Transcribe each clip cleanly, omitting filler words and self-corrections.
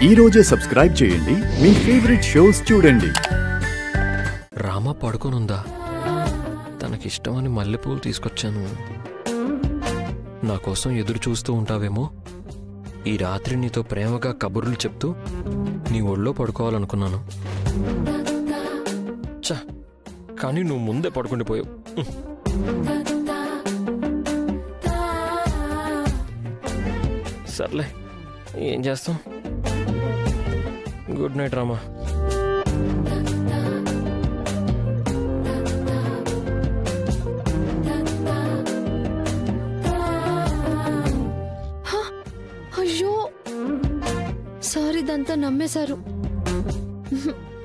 ఈ రోజే సబ్స్క్రైబ్ చేయండి, మీ ఫేవరెట్ షోస్ చూడండి. రామ పడుకోనుందా? తనకిష్టమని మల్లెపూలు తీసుకొచ్చాను. నా కోసం ఎదురు చూస్తూ ఉంటావేమో. ఈ రాత్రి నీతో ప్రేమగా కబుర్లు చెప్తూ నీ ఒళ్ళో పడుకోవాలనుకున్నాను. చా, కానీ నువ్వు ముందే పడుకుండిపోయావు. సర్లే, ఏం చేస్తాం. Good night Rama. అయ్యో సారీ, ఇదంతా నమ్మేశారు.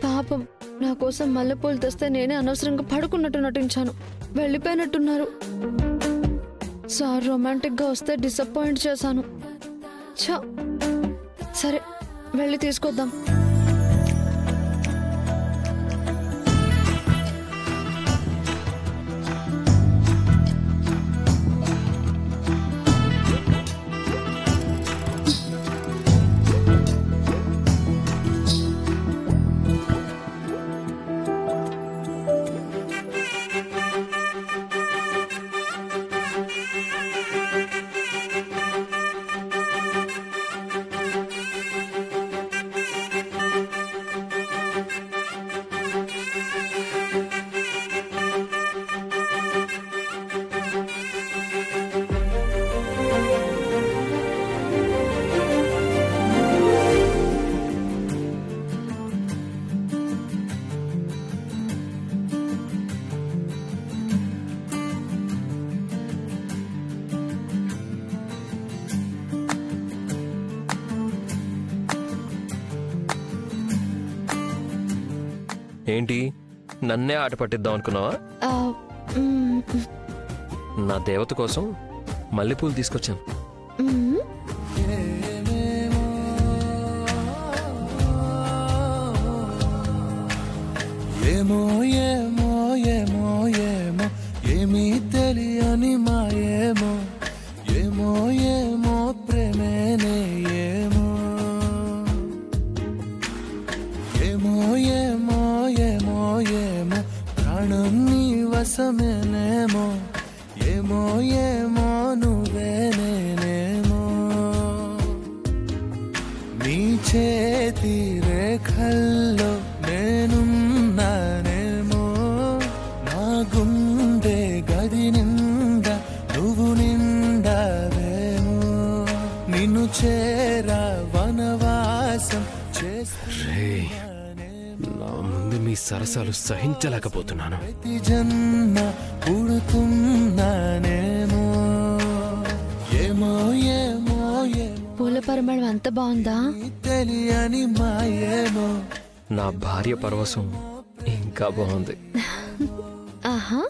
పాపం, నా కోసం మల్లెపూలు తెస్తే నేనే అనవసరంగా పడుకున్నట్టు నటించాను. వెళ్ళిపోయినట్టున్నారు. సార్ రొమాంటిక్ గా వస్తే డిసప్పాయింట్ చేశాను. ఛా, సరే వెళ్ళి తీసుకొద్దాం. ఏంటి, నన్నే ఆట పట్టిద్దాం అనుకున్నావా? నా దేవత కోసం మల్లెపూలు తీసుకొచ్చాను. ఏమో ఏమో ఏమో ఏమో ఏమీ తెలియని మాయేమో, ఏమో ఏమో ప్రేమేనే ఏమో, ఏమో ఏమో ఏమో ఏమో ప్రాణం నీ వశమేనేమో, ఏమో ఏమో నువ్వే నేనేమో, నీ చేతి రేఖల్లో నేనున్నానేమో, నా గుండె గది నిండా నువ్వు నిండావేమో, నిన్ను చేరా వనవాసం నా ముందు మీ సరసాలు సహించలేకపోతున్నాను. ప్రతి జన్మ పుడుతున్నానేమో, ఏమో ఏమో ఏమో పూల పరిమళం అంత బాగుందా? తెలియని మాయేమో, నా భార్య పరవశం ఇంకా బాగుంది. ఆహా.